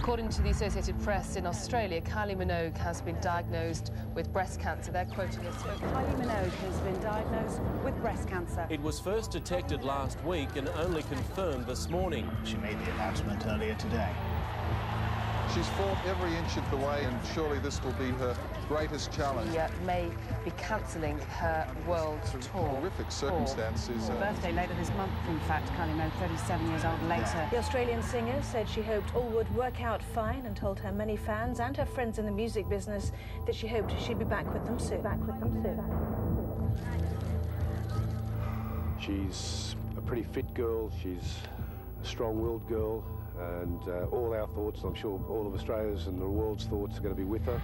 According to the Associated Press in Australia, Kylie Minogue has been diagnosed with breast cancer. They're quoting us. Kylie Minogue has been diagnosed with breast cancer. It was first detected last week and only confirmed this morning. She made the announcement earlier today. She's fought every inch of the way, and surely this will be her greatest challenge. She may be cancelling her world tour. Horrific circumstances. Her birthday later this month, in fact. Kylie Minogue, 37 years old later. The Australian singer said she hoped all would work out fine and told her many fans and her friends in the music business that she hoped she'd be back with them soon. She's a pretty fit girl. She's a strong-willed girl. And all our thoughts, I'm sure all of Australia's and the world's thoughts are going to be with her.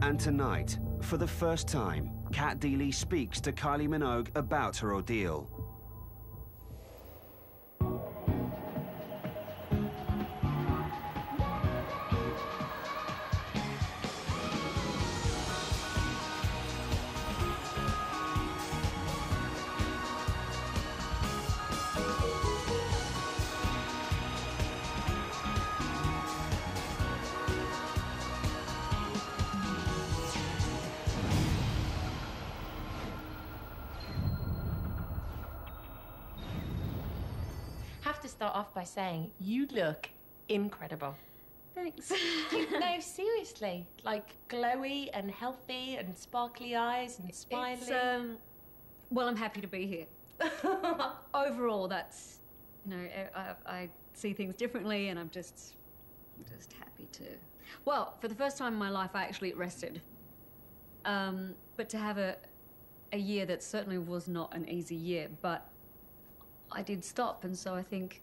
And tonight, for the first time, Cat Deeley speaks to Kylie Minogue about her ordeal. Have to start off by saying you look incredible. Thanks. No, seriously, like glowy and healthy and sparkly eyes and smiley. Well, I'm happy to be here. Overall, that's, you know, I see things differently, and I'm just happy to. Well, for the first time in my life, I actually rested. But to have a year that certainly was not an easy year, but I did stop, and so I think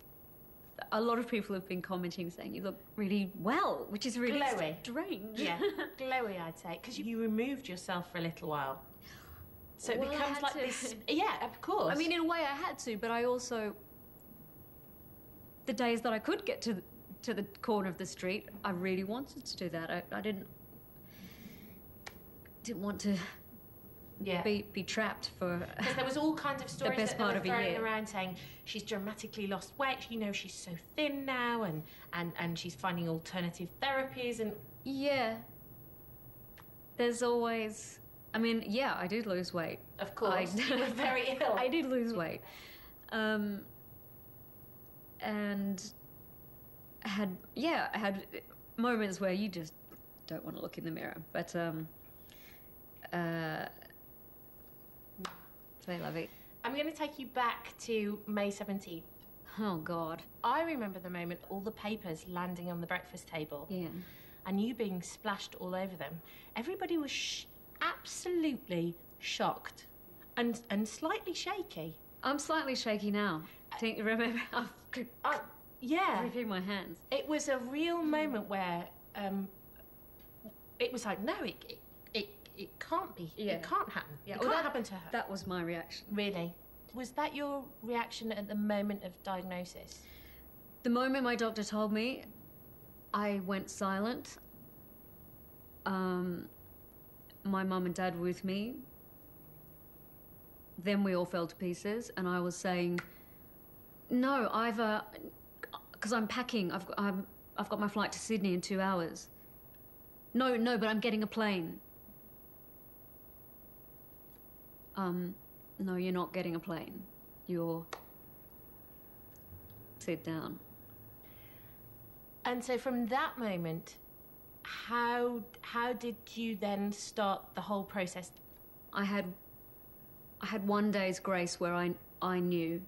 a lot of people have been commenting saying you look really well, which is really glowy. Strange. Yeah, glowy, I'd say, because you removed yourself for a little while. So Well, it I becomes had like to. this. Yeah, of course. I mean, in a way, I had to, but I also, the days that I could get to the corner of the street, I really wanted to do that. I didn't want to. Yeah. Be trapped for because there was all kinds of stories best that they part were of a throwing year. around saying she's dramatically lost weight, you know, she's so thin now, and she's finding alternative therapies, and Yeah. There's always, I mean, yeah, I did lose weight. of course you were very ill. I did lose weight. And I had moments where you just don't want to look in the mirror. But say lovey. I'm going to take you back to May 17th. Oh God. I remember the moment, all the papers landing on the breakfast table. Yeah. And you being splashed all over them. Everybody was absolutely shocked and slightly shaky. I'm slightly shaky now. Think remember Yeah. everything in my hands. It was a real moment where it was like, no, it can't be. Yeah. It can't happen. Yeah, It well, can't happen to her. That was my reaction. Really? Was that your reaction at the moment of diagnosis? The moment my doctor told me, I went silent. My mum and dad were with me. Then we all fell to pieces, and I was saying, no, because I'm packing. I've got my flight to Sydney in 2 hours. No, but I'm getting a plane. No, you're not getting a plane. You're... Sit down. And so from that moment, how did you then start the whole process? I had 1 day's grace where I knew,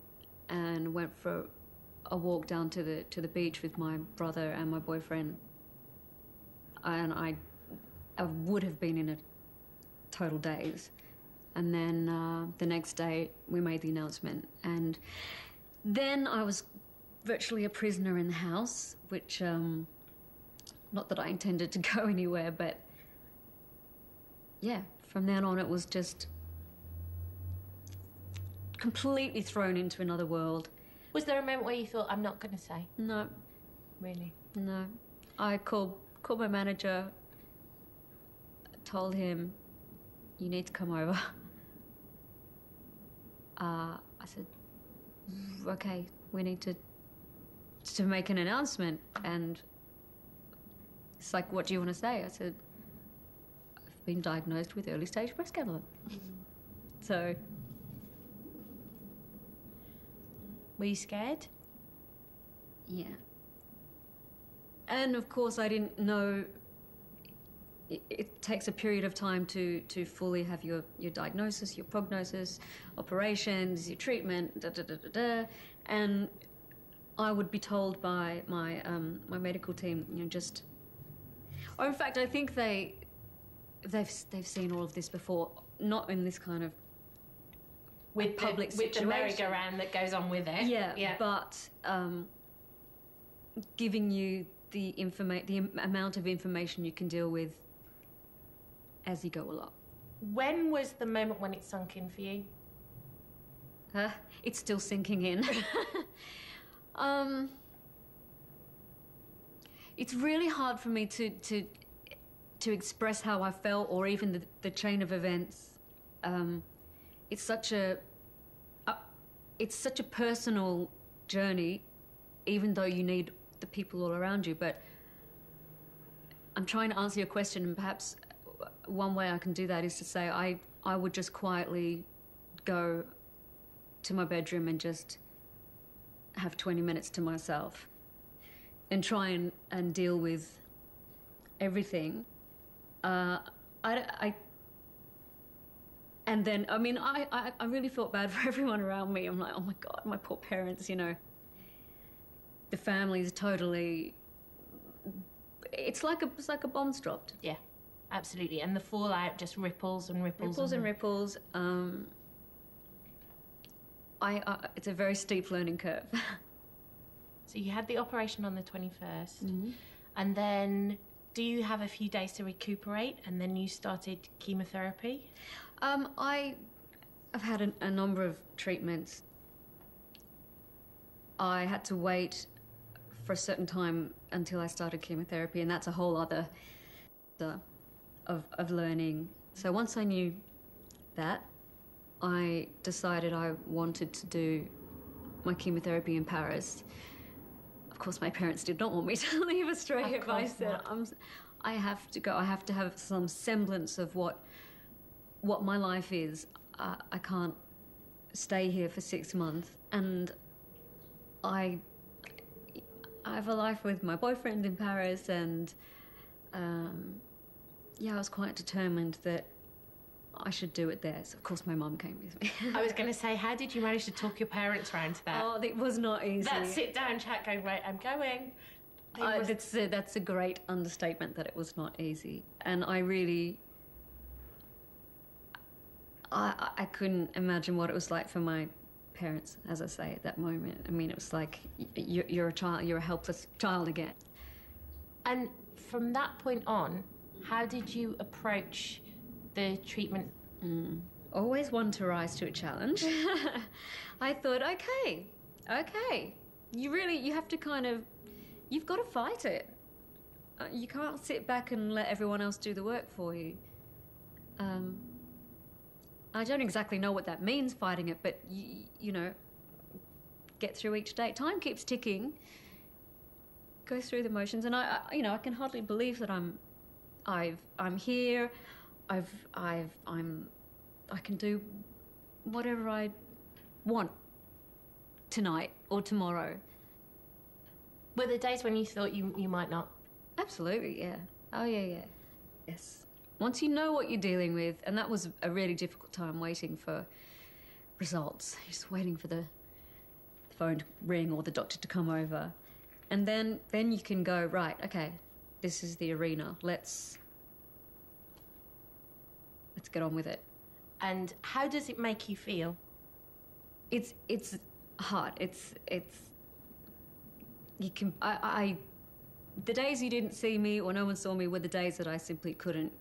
and went for a walk down to the beach with my brother and my boyfriend. And I would have been in a total daze. And then the next day we made the announcement, and then I was virtually a prisoner in the house, which not that I intended to go anywhere, but yeah, from then on it was just completely thrown into another world. Was there a moment where you thought, I'm not going to say? No. Really? No. I called my manager, told him, you need to come over. I said, okay, we need to make an announcement. And it's like, what do you want to say? I said, I've been diagnosed with early stage breast cancer. So. Were you scared? Yeah. And of course I didn't know it takes a period of time to fully have your diagnosis, your prognosis, operations, your treatment, and I would be told by my my medical team, you know, just. Or in fact, I think they've seen all of this before, not in this kind of with public with the merry-go-round that goes on with it. Yeah. But giving you the amount of information you can deal with as you go along. When was the moment when it sunk in for you? It's still sinking in. It's really hard for me to express how I felt, or even the chain of events. It's such a personal journey, even though you need the people all around you. But I'm trying to answer your question, and perhaps one way I can do that is to say I would just quietly go to my bedroom and just have 20 minutes to myself and try and deal with everything. And then, I mean, I really felt bad for everyone around me. I'm like, oh my God, my poor parents, you know. The family is totally... It's like a bomb's dropped. Yeah, absolutely. And the fallout just ripples and ripples. Ripples and ripples. It's a very steep learning curve. So you had the operation on the 21st. And then do you have a few days to recuperate, and then you started chemotherapy? I've had a number of treatments. I had to wait for a certain time until I started chemotherapy, and that's a whole other of learning. So once I knew that, I decided I wanted to do my chemotherapy in Paris. Of course, my parents did not want me to leave Australia, but I said, I have to go. I have to have some semblance of what my life is. I can't stay here for 6 months. And I have a life with my boyfriend in Paris, and yeah, I was quite determined that I should do it there. So of course my mum came with me. I was going to say, how did you manage to talk your parents round to that? Oh, it was not easy. That sit down chat going, right, I'm going. That's a great understatement, that it was not easy. And I really... I couldn't imagine what it was like for my parents, as I say, at that moment. I mean, it was like, you're a child, you're a helpless child again. And from that point on, how did you approach the treatment? Always one to rise to a challenge. I thought, okay, you have to kind of, you've got to fight it. You can't sit back and let everyone else do the work for you. I don't exactly know what that means, fighting it, but you know, get through each day. Time keeps ticking. Go through the motions, and I can hardly believe that I'm here. I can do whatever I want tonight or tomorrow. Were there days when you thought you might not? Absolutely, yeah. Oh yeah. Yes. Once you know what you're dealing with, and that was a really difficult time waiting for results, just waiting for the phone to ring or the doctor to come over. And then you can go, right, okay, this is the arena. Let's get on with it. And how does it make you feel? It's hard. You can, the days you didn't see me or no one saw me were the days that I simply couldn't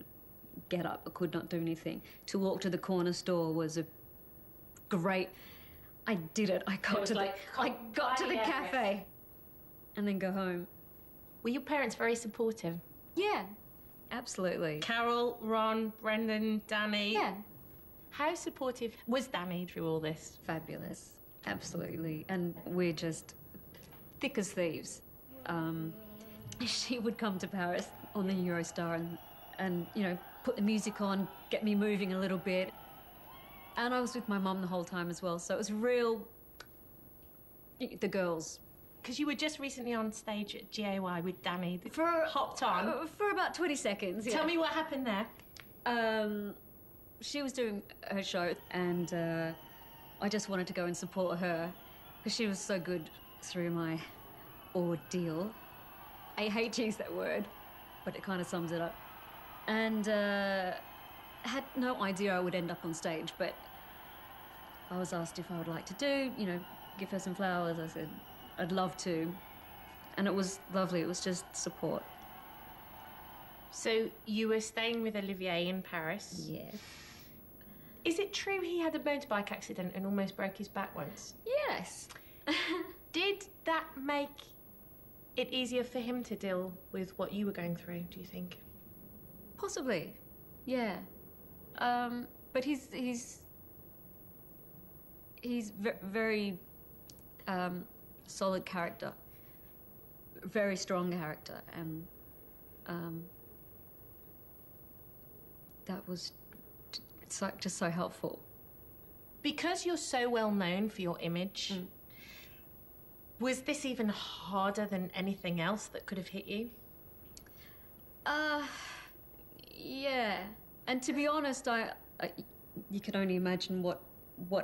get up. I could not do anything. To walk to the corner store was a great... I did it. I got to the cafe and then go home. Were your parents very supportive? Yeah, absolutely. Carol, Ron, Brendan, Danny? Yeah. How supportive was Danny through all this? Fabulous, absolutely. And we're just thick as thieves. She would come to Paris on the Eurostar and you know, put the music on, get me moving a little bit. And I was with my mum the whole time as well, so it was real, the girls. Because you were just recently on stage at GAY with Danny. Hopped on. For about 20 seconds, yeah. Tell me what happened there. She was doing her show, and I just wanted to go and support her because she was so good through my ordeal. I hate to use that word, but it kind of sums it up. And had no idea I would end up on stage, but I was asked if I would like to do, you know, give her some flowers. I said I'd love to, and it was lovely. It was just support. So you were staying with Olivier in Paris? Yes. Is it true he had a motorbike accident and almost broke his back once? Yes. Did that make it easier for him to deal with what you were going through, do you think? Possibly, yeah. But he's very solid character, very strong character, and that was just so helpful. Because you're so well known for your image, was this even harder than anything else that could have hit you? Yeah. And to be honest, you can only imagine what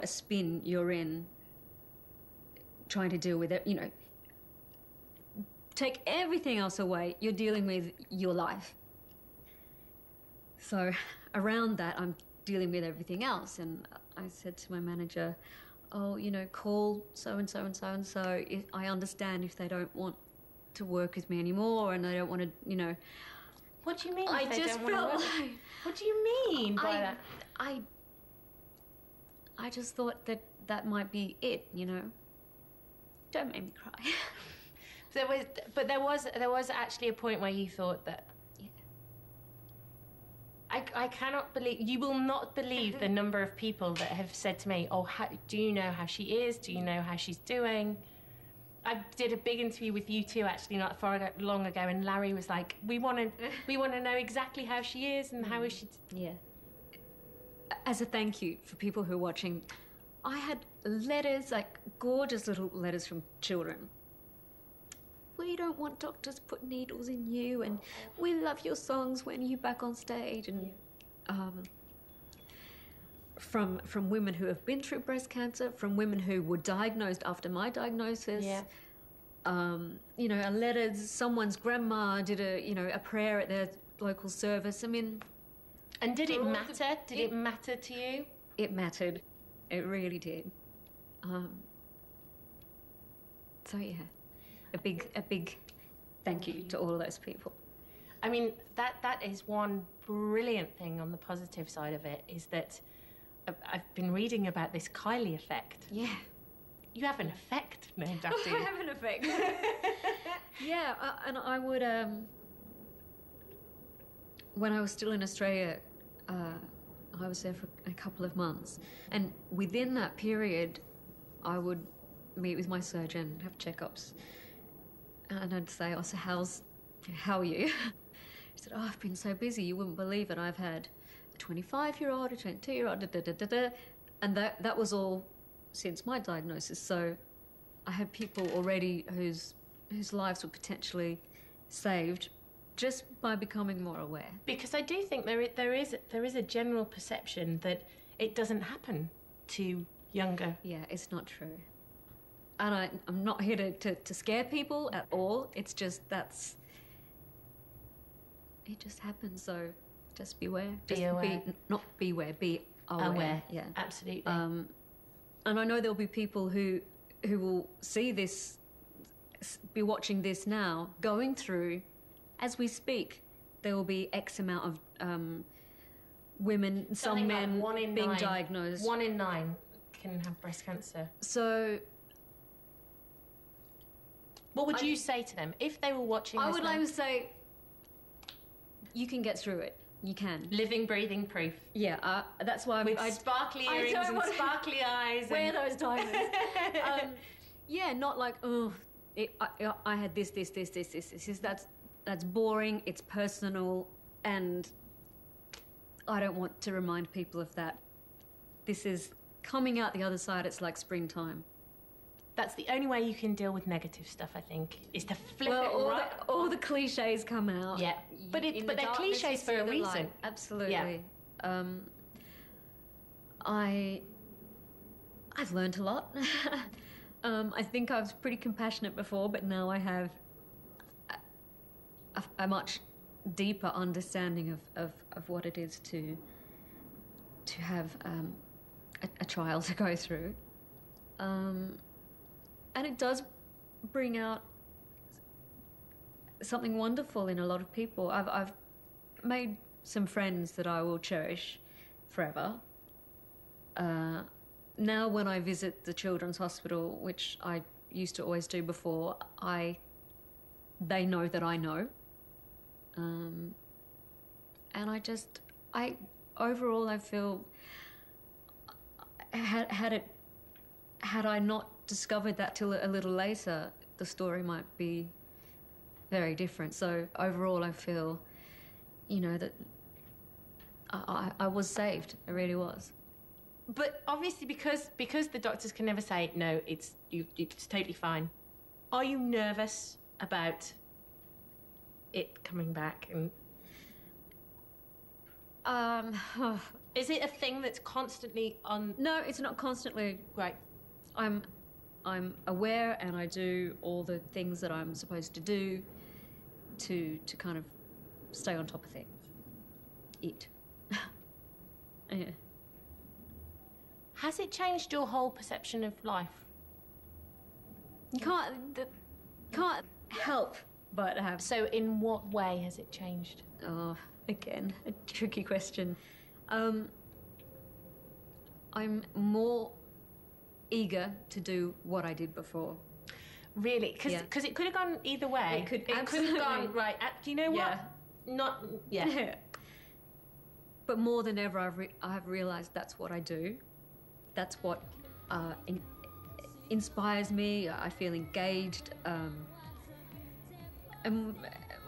a spin you're in trying to deal with it, you know. Take everything else away, you're dealing with your life. So around that, I'm dealing with everything else. And I said to my manager, oh, you know, call so-and-so and so-and-so. I understand if they don't want to work with me anymore and they don't want to, you know. What do you mean? I just felt like... What do you mean by that? I just thought that might be it, you know. Don't make me cry. There was actually a point where you thought that. Yeah. I cannot believe, you will not believe the number of people that have said to me, oh, do you know how she is? Do you know how she's doing? I did a big interview with you two actually not far long ago, and Larry was like, we want to know exactly how she is and how is she. Yeah. As a thank you for people who are watching, I had letters, like gorgeous little letters from children. We don't want doctors to put needles in you, and we love your songs. When are you back on stage? And from women who have been through breast cancer, from women who were diagnosed after my diagnosis. Yeah. You know, a letter. Someone's grandma did a prayer at their local service. I mean. And did it matter? Did it matter to you? It mattered. It really did. So yeah, a big thank you to all of those people. I mean, that is one brilliant thing on the positive side of it, is that I've been reading about this Kylie effect. Yeah. You have an effect named after you. I have an effect. Yeah, and I would, when I was still in Australia, I was there for a couple of months. And within that period, I would meet with my surgeon, have checkups. And I'd say, oh, so how are you? He said, oh, I've been so busy, you wouldn't believe it. I've had a 25-year-old, a 22-year-old, and that was all since my diagnosis. So I had people already whose lives were potentially saved just by becoming more aware. Because I do think there is a general perception that it doesn't happen to younger. Yeah, it's not true. And I'm not here to scare people at all. It's just it just happens. So just beware. Be aware. Not beware, be aware. Yeah, absolutely. And I know there'll be people who will see this, be watching this now, going through, as we speak, there will be X amount of women, some men like being diagnosed. 1 in 9 can have breast cancer. So what would you say to them if they were watching this? I would like to say, you can get through it. You can. Living, breathing proof. Yeah, that's why with sparkly earrings and sparkly eyes. Wear those diamonds. Yeah, not like, oh, I had this. That's boring, it's personal, and I don't want to remind people of that. This is coming out the other side, it's like springtime. That's the only way you can deal with negative stuff, I think, is to flip it right. All the cliches come out. Yeah, but they're cliches for a reason. Light. Absolutely. Yeah. I've learned a lot. I think I was pretty compassionate before, but now I have a much deeper understanding of what it is to have a trial to go through. And it does bring out something wonderful in a lot of people. I've made some friends that I will cherish forever. Now when I visit the Children's Hospital, which I used to always do before, they know that I know. And overall I feel, had I not discovered that till a little later, the story might be very different. So overall I feel, that I was saved. I really was. But obviously because the doctors can never say, no, it's totally fine. Are you nervous about it coming back? And is it a thing that's constantly on? No, it's not constantly. Right. I'm aware, and I do all the things that I'm supposed to do to kind of stay on top of things. Yeah. Has it changed your whole perception of life? You can't help but have. So in what way has it changed? Oh, again, a tricky question. I'm more eager to do what I did before. Really? Because it could have gone either way. It could have gone, right, do you know what? Yeah. But more than ever, I've realised that's what I do. That's what inspires me. I feel engaged. And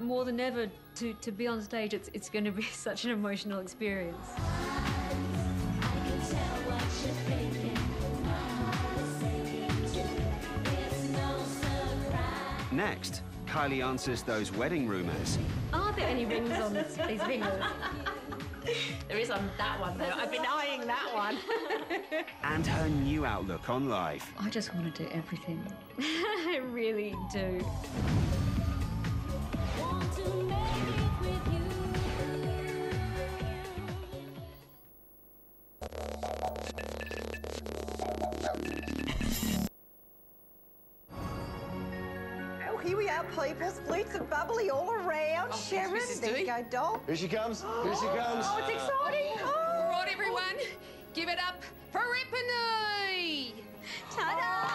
more than ever, to be on stage, it's going to be such an emotional experience. Next, Kylie answers those wedding rumours. Are there any rings on these fingers? There is on that one, though. I've been eyeing that one. And her new outlook on life. I just want to do everything. I really do. Here we are, people. Flutes are bubbly all around. Oh, Sharon, there you go, doll. Here she comes. Here she comes. Oh, it's exciting. Oh. All right, everyone. Give it up for Rippany. Ta-da!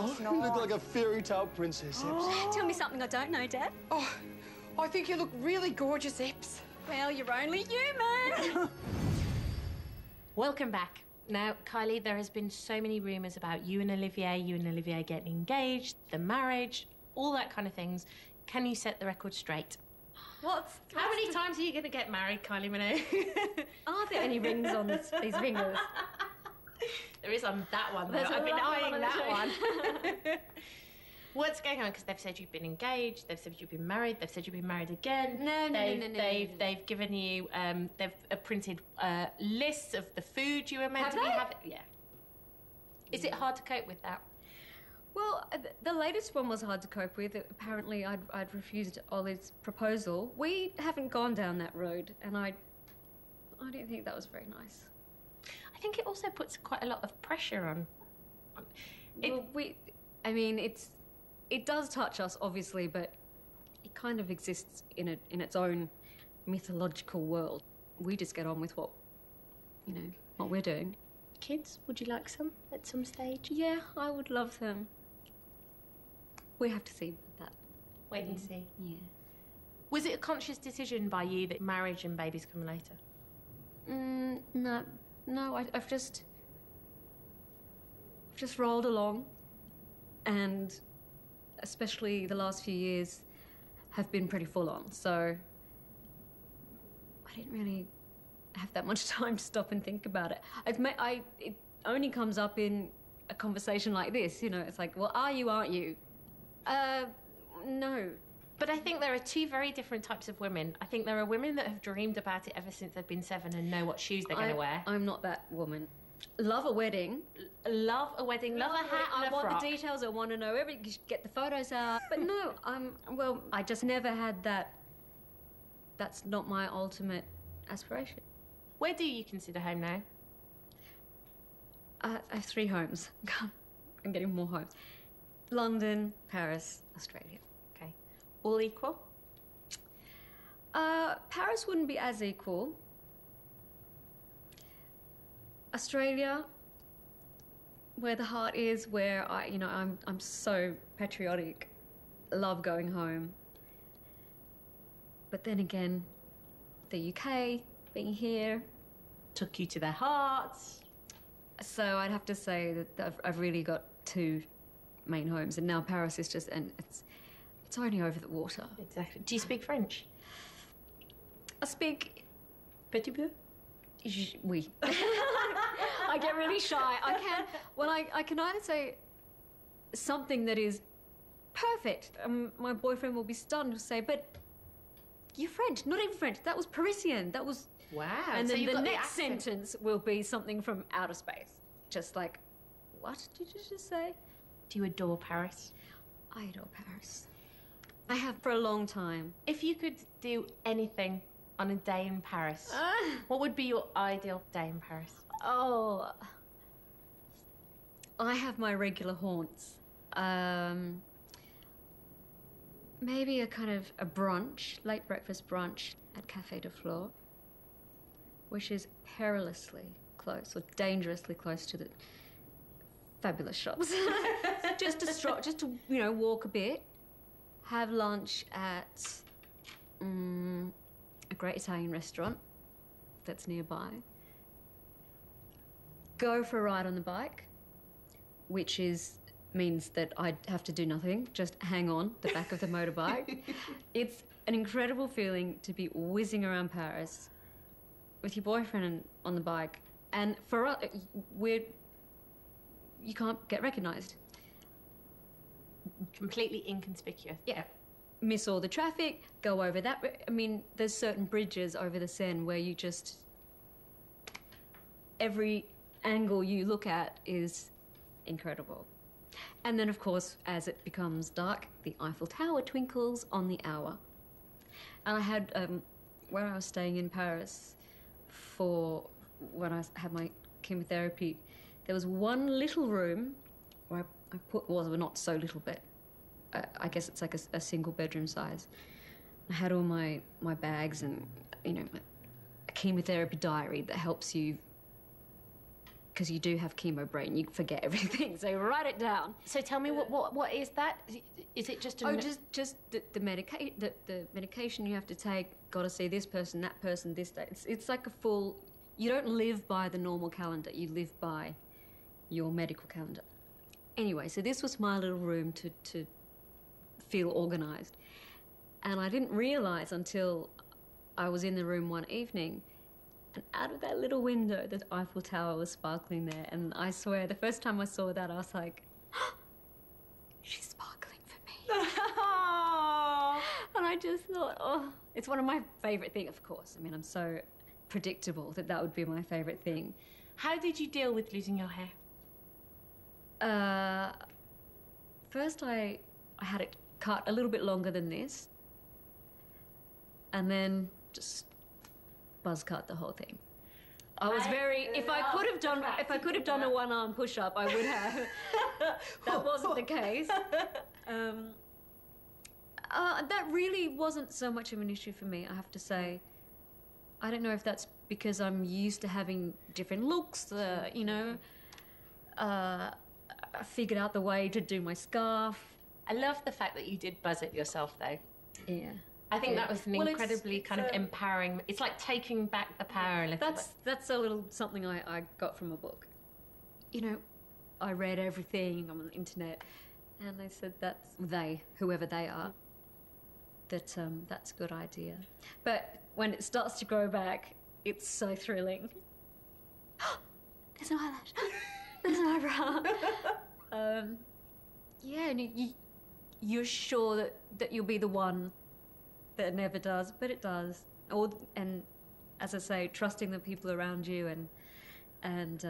Oh, no. You look like a fairy tale princess, Eps. Tell me something I don't know, Dad. Oh, I think you look really gorgeous, Eps. Well, you're only human. Welcome back. Now, Kylie, there has been so many rumours about you and Olivier getting engaged, the marriage, all that kind of things. Can you set the record straight? How many times are you going to get married, Kylie Minogue? Are there any rings on these fingers? There is on that one, though. I've been eyeing that one. What's going on? Because they've said you've been engaged, they've said you've been married, they've said you've been married again. No. They've given you, they've printed lists of the food you were meant to be having. Yeah. Is it hard to cope with that? Well, the latest one was hard to cope with. Apparently, I'd refused Ollie's proposal. We haven't gone down that road, and I don't think that was very nice. I think it also puts quite a lot of pressure on. It does touch us, obviously, but it kind of exists in its own mythological world. We just get on with what we're doing. Kids, would you like some at some stage? Yeah, I would love them. We have to see about that. Wait and see. Yeah. Was it a conscious decision by you that marriage and babies come later? No, I've just rolled along, and especially the last few years have been pretty full on, so I didn't really have that much time to stop and think about it. It only comes up in a conversation like this, you know, it's like, well, are you, aren't you? No. But I think there are two very different types of women. I think there are women that have dreamed about it ever since they've been 7 and know what shoes they're going to wear. I'm not that woman. Love a wedding. Love a wedding, love a hat and a frock. I want the details, I want to know everything, get the photos out. But no, I just never had that. That's not my ultimate aspiration. Where do you consider home now? I have 3 homes. I'm getting more homes. London, Paris, Australia. Okay. All equal? Paris wouldn't be as equal. Australia, where the heart is, where I'm so patriotic, love going home. But then again, the UK, being here, took you to their hearts. So I'd have to say that I've really got 2 main homes, and now Paris is just, and it's only over the water. Exactly. Do you speak French? I speak petit peu. Oui. I get really shy. I can either say something that is perfect. My boyfriend will be stunned. He'll say, "But you're French, not even French. That was Parisian. That was." Wow. And so then you've the got next the accent. sentence will be something from outer space. Just like, what did you just say? Do you adore Paris? I adore Paris. I have for a long time. If you could do anything on a day in Paris, what would be your ideal day in Paris? Oh, I have my regular haunts. Maybe a kind of a brunch, late breakfast brunch at Café de Flore, which is perilously close or dangerously close to the fabulous shops. just to walk a bit, have lunch at a great Italian restaurant that's nearby. Go for a ride on the bike, which means that I have to do nothing, just hang on the back of the motorbike. It's an incredible feeling to be whizzing around Paris with your boyfriend on the bike, and for us, you can't get recognised. Completely inconspicuous. Yeah. Miss all the traffic, go over that. I mean, there's certain bridges over the Seine where you just... every angle you look at is incredible. And then, of course, as it becomes dark, the Eiffel Tower twinkles on the hour. And I had, where I was staying in Paris when I had my chemotherapy, there was one little room where I put, well, not so little, but I guess it's like a single bedroom size. I had all my bags and, a chemotherapy diary that helps you, because you do have chemo brain, you forget everything, so write it down. So tell me, what is that? Is it just just the medication you have to take, gotta see this person, that person, this day. It's like a full, you don't live by the normal calendar, you live by your medical calendar. Anyway, so this was my little room to feel organised. And I didn't realise until I was in the room one evening, and out of that little window, the Eiffel Tower was sparkling there. And I swear, the first time I saw that, I was like, she's sparkling for me. And I just thought, oh, it's one of my favourite things, of course. I mean, I'm so predictable that would be my favourite thing. How did you deal with losing your hair? First I had it cut a little bit longer than this, and then just buzz cut the whole thing. I was if I could have done a one-arm push-up, I would have. That wasn't the case. That really wasn't so much of an issue for me, I have to say. I don't know if that's because I'm used to having different looks, I figured out the way to do my scarf. I love the fact that you did buzz it yourself, though. Yeah. I think that was an Well, incredibly kind of empowering. It's like taking back the power a little bit. That's a little something I got from a book. You know, I read everything on the internet, and they said whoever they are, that's a good idea. But when it starts to grow back, it's so thrilling. There's no eyelash. There's no eyebrow. Yeah, and you're sure that you'll be the one that never does, but it does. And as I say, trusting the people around you, and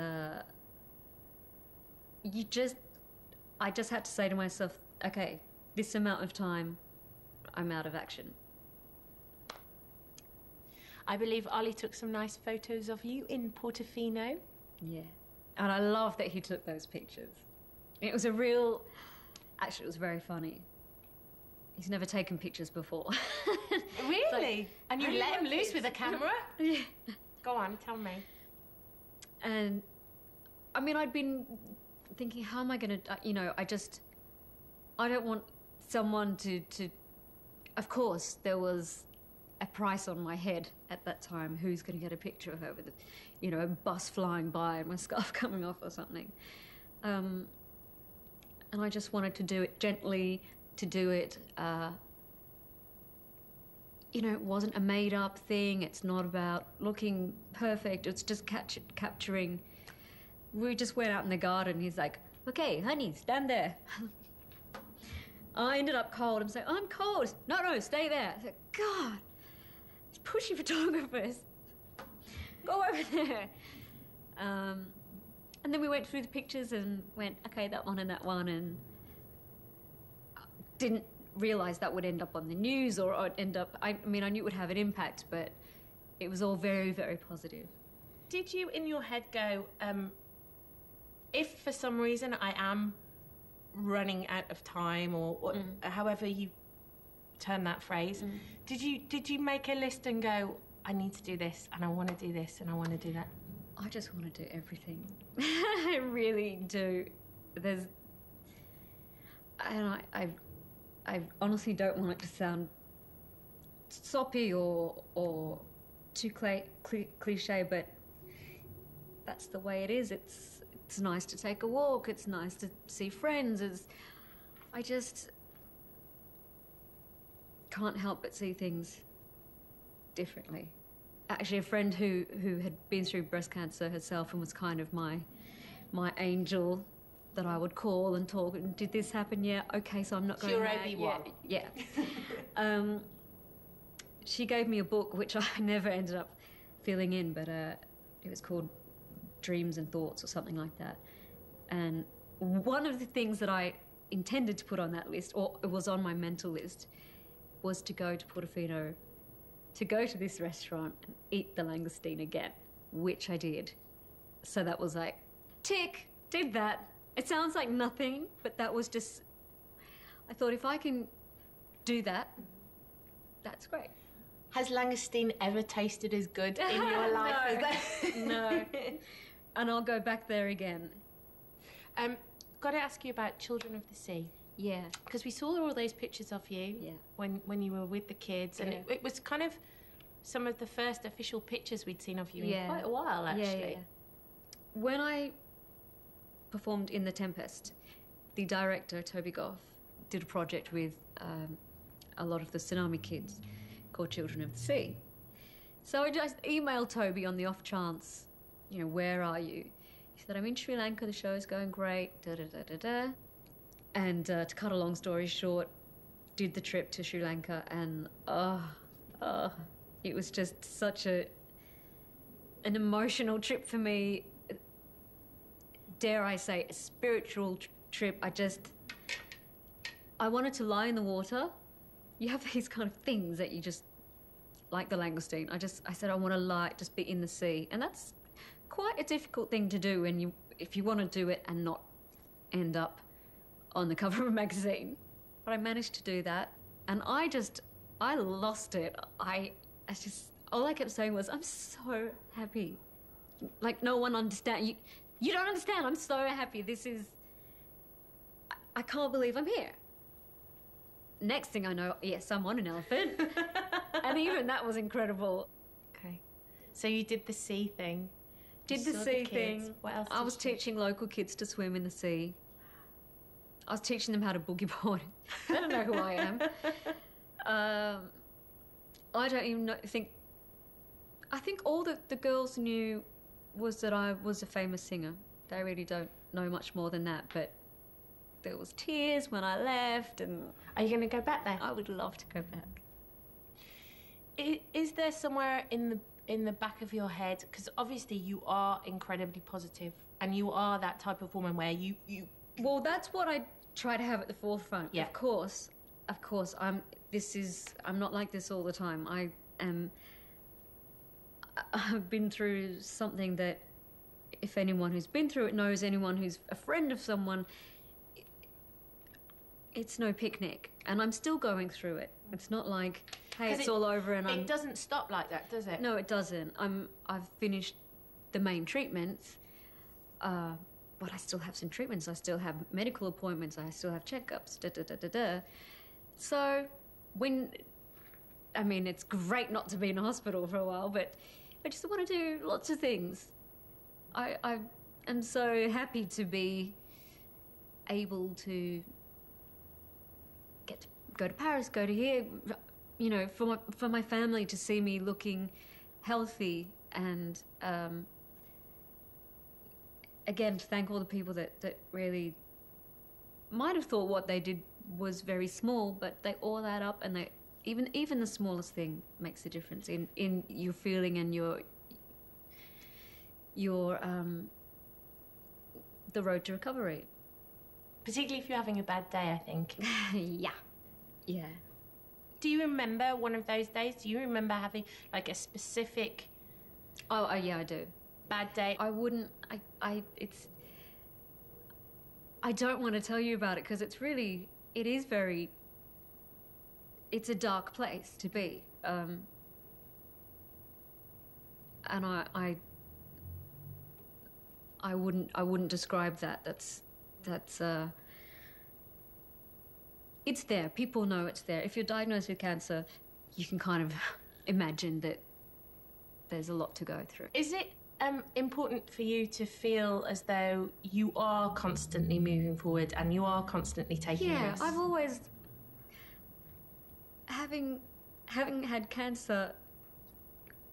I just had to say to myself, okay, this amount of time, I'm out of action. I believe Ollie took some nice photos of you in Portofino. Yeah, and I love that he took those pictures. It was actually, it was very funny. He's never taken pictures before. Really? And you let him loose with a camera? Yeah. Go on, tell me. And, I mean, I'd been thinking, how am I going to, you know, I don't want someone to... Of course, there was a price on my head at that time. Who's going to get a picture of her with, you know, a bus flying by and my scarf coming off or something? And I just wanted to do it gently, to do it, you know, it wasn't a made-up thing. It's not about looking perfect. It's just capturing. We just went out in the garden. He's like, okay, honey, stand there. I ended up cold. I'm saying, I'm cold. No, stay there. I said, God, these pushy photographers. Go over there. And then we went through the pictures and went, okay, that one, and didn't realise that would end up on the news or end up... I mean, I knew it would have an impact, but it was all very, very positive. Did you, in your head, go, if for some reason I am running out of time or however you turn that phrase, did you make a list and go, I need to do this, and I want to do this, and I want to do that? I just want to do everything. I really do. And I honestly don't want it to sound soppy or too cliche, but that's the way it is. It's nice to take a walk. It's nice to see friends. I just can't help but see things differently. Actually, a friend who had been through breast cancer herself and was kind of my angel that I would call and talk. And did this happen? Yeah. Okay, so I'm not going. Your Obi-Wan. Yeah. She gave me a book which I never ended up filling in, but it was called Dreams and Thoughts or something like that. And one of the things that I intended to put on that list, or it was on my mental list, was to go to Portofino, to go to this restaurant and eat the langoustine again, which I did. So that was like, tick, did that. It sounds like nothing, but that was just... I thought, if I can do that, that's great. Has langoustine ever tasted as good in your life as that? No. And I'll go back there again. Got to ask you about Children of the Sea. Yeah. Because we saw all those pictures of you when you were with the kids, and it was kind of some of the first official pictures we'd seen of you in quite a while, actually. Yeah. When I performed in The Tempest, the director, Toby Goff, did a project with a lot of the tsunami kids called Children of the Sea. So I just emailed Toby on the off chance, you know, where are you? He said, I'm in Sri Lanka, the show's going great, da-da-da-da-da. And to cut a long story short, did the trip to Sri Lanka, and it was just such an emotional trip for me. Dare I say, a spiritual trip. I wanted to lie in the water. You have these kind of things that you just, like the langoustine. I said I want to lie, just be in the sea, and that's quite a difficult thing to do if you want to do it and not end up on the cover of a magazine. But I managed to do that, and I lost it. All I kept saying was, I'm so happy. Like, no one understands. You don't understand. I'm so happy. I can't believe I'm here. next thing I know, yes, I'm on an elephant. And even that was incredible. Okay. So you did the sea thing. Did the sea thing. What else? I was teaching local kids to swim in the sea. I was teaching them how to boogie board. They don't know who I am. I don't even think... I think all that the girls knew was that I was a famous singer. They really don't know much more than that, but there was tears when I left, and... Are you going to go back there? I would love to go back. Is there somewhere in the back of your head, because obviously you are incredibly positive, and you are that type of woman where you... Well, that's what I try to have at the forefront. Yeah. Of course, I'm not like this all the time. I've been through something that, if anyone who's been through it knows, anyone who's a friend of someone, it's no picnic. And I'm still going through it. It's not like, hey, it's all over and It doesn't stop like that, does it? No, it doesn't. I've finished the main treatments, but I still have some treatments. I still have medical appointments. I still have checkups, So it's great not to be in a hospital for a while, but I just want to do lots of things. I am so happy to be able to go to Paris, go to here, you know, for my family to see me looking healthy, and again, to thank all the people that really might have thought what they did was very small, but they all add up, and they even the smallest thing makes a difference in your feeling and your the road to recovery. Particularly if you're having a bad day, I think. Yeah. Do you remember one of those days? Do you remember having like a specific... Oh, yeah, I do. Bad day? I wouldn't... I don't want to tell you about it because it's a dark place to be. And I wouldn't describe that. That's it's there. People know it's there. If you're diagnosed with cancer, you can kind of imagine that there's a lot to go through. Is it important for you to feel as though you are constantly moving forward and you are constantly taking risks? Yeah, I've always... Having had cancer,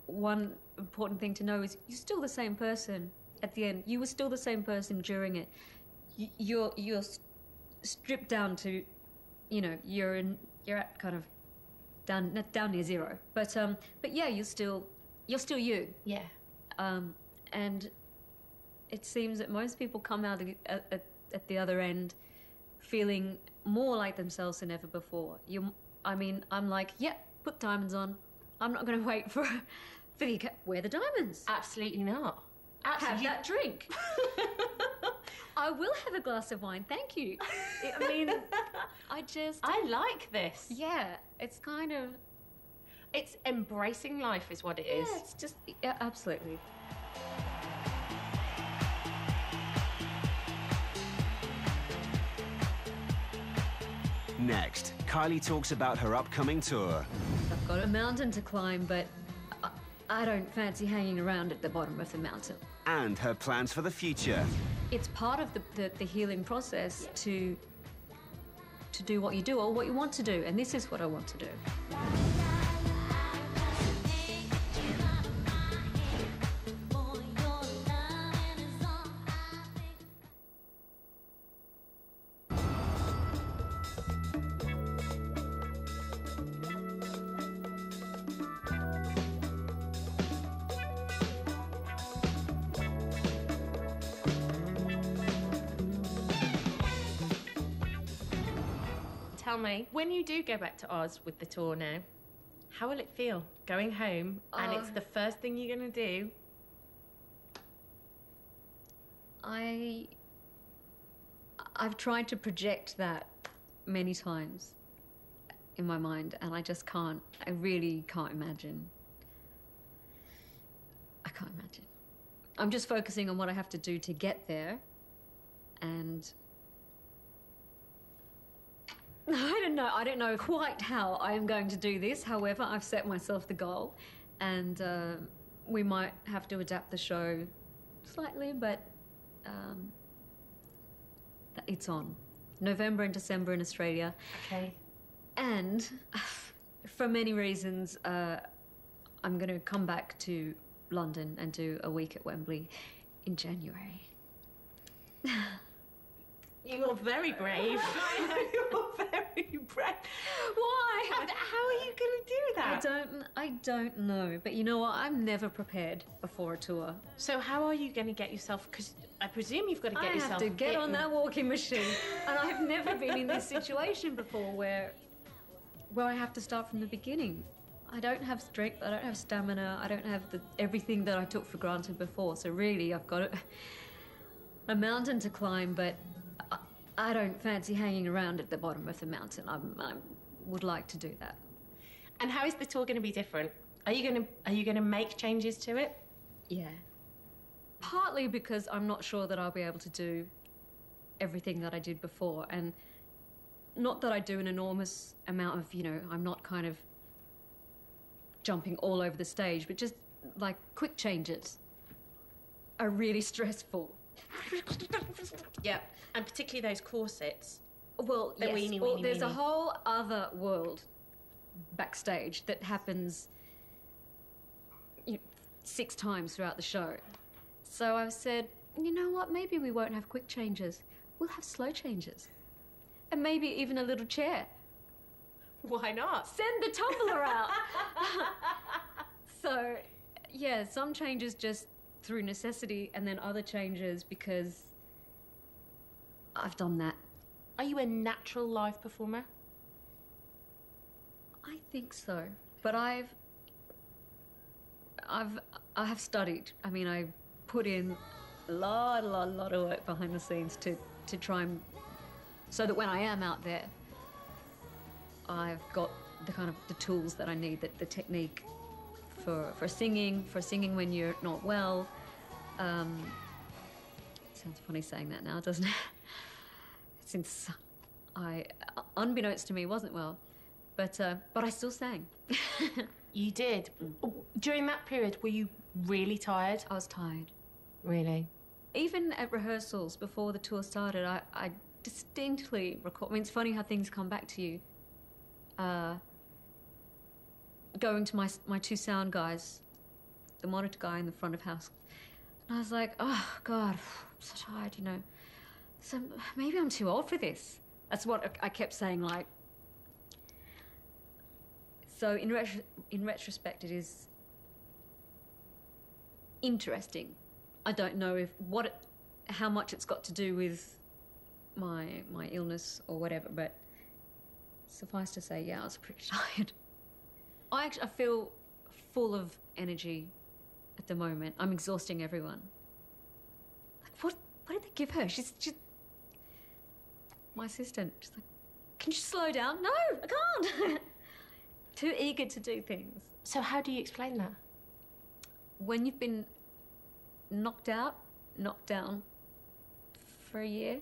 one important thing to know is you're still the same person at the end. You were still the same person during it. You're stripped down to, you know, you're at kind of down near zero. But yeah, you're still you. Yeah. And it seems that most people come out at the other end feeling more like themselves than ever before. I'm like, yep, put diamonds on. I'm not going to wait for you to wear the diamonds. Absolutely not. Absolutely. Have that drink. I will have a glass of wine, thank you. I like this. Yeah, it's kind of... It's embracing life is what it is. Yeah, it's just... Yeah, absolutely. Next, Kylie talks about her upcoming tour. I've got a mountain to climb, but I don't fancy hanging around at the bottom of the mountain. And her plans for the future. It's part of the healing process to do what you do or what you want to do, and this is what I want to do. Tell me, when you do go back to Oz with the tour now, how will it feel going home and it's the first thing you're going to do? I've tried to project that many times in my mind, and I just can't. I really can't imagine. I can't imagine. I'm just focusing on what I have to do to get there, and I don't know quite how I am going to do this. However, I've set myself the goal, and we might have to adapt the show slightly, but it's on. November and December in Australia. Okay. And for many reasons, I'm going to come back to London and do a week at Wembley in January. You are very brave. You're very brave. Why? How are you going to do that? I don't know. But you know what? I'm never prepared before a tour. So how are you going to get yourself? Because I presume you've got to get yourself. I have to get on that walking machine, and I've never been in this situation before where I have to start from the beginning. I don't have strength. I don't have stamina. I don't have everything that I took for granted before. So really, I've got a mountain to climb, but I don't fancy hanging around at the bottom of the mountain. I would like to do that. And how is the tour going to be different? Are you going to make changes to it? Yeah. Partly because I'm not sure that I'll be able to do everything that I did before, and not that I do an enormous amount of, I'm not kind of jumping all over the stage, but just like quick changes are really stressful. Yeah, and particularly those corsets. Well, yes. There's a whole other world backstage that happens 6 times throughout the show. So I've said, you know what, maybe we won't have quick changes. We'll have slow changes. And maybe even a little chair. Why not? Send the tumbler out. So, yeah, some changes just through necessity, and then other changes because I've done that. Are you a natural live performer? I think so, but I have studied. I mean, I put in a lot of work behind the scenes to try and so that when I am out there, I've got the tools that I need, the technique for singing when you're not well. Sounds funny saying that now, doesn't it? Since I, unbeknownst to me, wasn't well, but I still sang. You did? During that period, were you really tired? I was tired. Really? Even at rehearsals before the tour started, I distinctly recall. I mean, it's funny how things come back to you. Going to my 2 sound guys, the monitor guy in the front of house, and I was like, oh God, I'm so tired, So maybe I'm too old for this. That's what I kept saying, like. So in retrospect, it is interesting. I don't know how much it's got to do with my illness or whatever, but suffice to say, yeah, I was pretty tired. I feel full of energy at the moment. I'm exhausting everyone. Like, what did they give her? She's my assistant. She's like, can you slow down? No, I can't. Too eager to do things. So how do you explain that? When you've been knocked down for a year,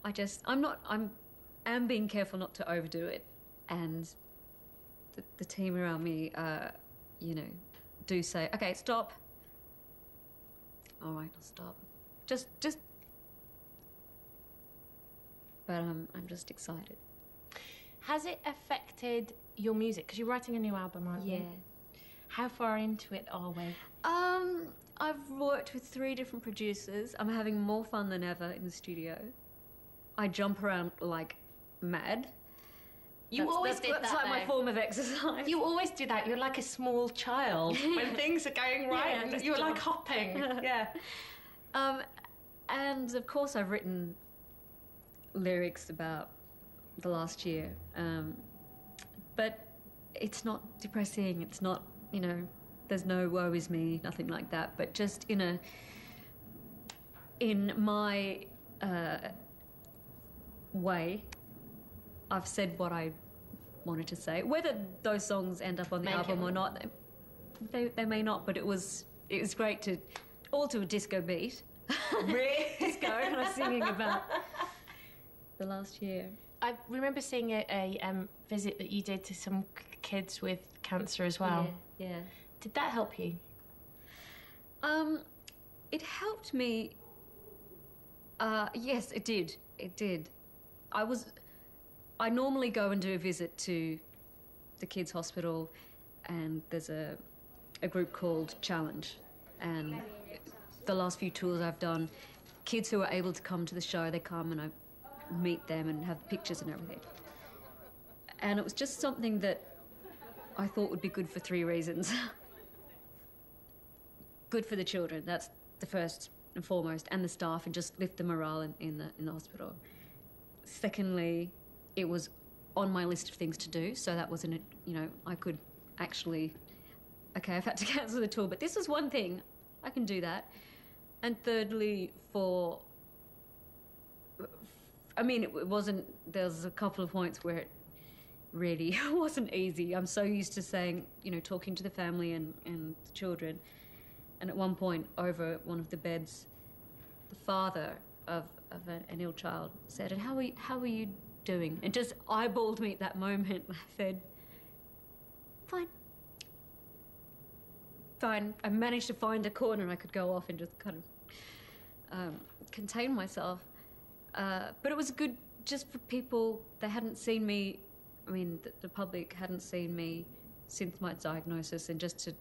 I'm being careful not to overdo it, and the team around me, do say, okay, stop. All right, I'll stop. Just. But I'm just excited. Has it affected your music? Because you're writing a new album, aren't you? Yeah. How far into it are we? I've worked with 3 different producers. I'm having more fun than ever in the studio. I jump around like mad. That's like my form of exercise. You always do that. You're like a small child. When things are going right, Yeah, you're like hopping. Yeah. And of course I've written lyrics about the last year. But it's not depressing. It's not, there's no woe is me, nothing like that. But just in my way, I've said what I wanted to say. Whether those songs end up on the album or not, they may not. But it was great to a disco beat. Really? Disco, and I'm singing about the last year. I remember seeing a visit that you did to some kids with cancer as well. Yeah. Did that help you? It helped me. Yes, it did. It did. I normally go and do a visit to the kids' hospital, and there's a group called Challenge, and the last few tours I've done, kids who are able to come to the show, they come and I meet them and have pictures and everything. And it was just something that I thought would be good for 3 reasons. Good for the children, that's the first and foremost, and the staff, and just lift the morale in the hospital. Secondly, it was on my list of things to do, so that wasn't, I could actually, okay, I've had to cancel the tour, but this was one thing, I can do that. And thirdly, it wasn't, there's a couple of points where it really wasn't easy. I'm so used to saying, talking to the family and the children. And at one point, over one of the beds, the father of an ill child said, "And how are you doing?" And just eyeballed me at that moment. I said, "Fine. Fine." I managed to find a corner I could go off and just kind of contain myself. But it was good just for people. They hadn't seen me. The public hadn't seen me since my diagnosis, and just to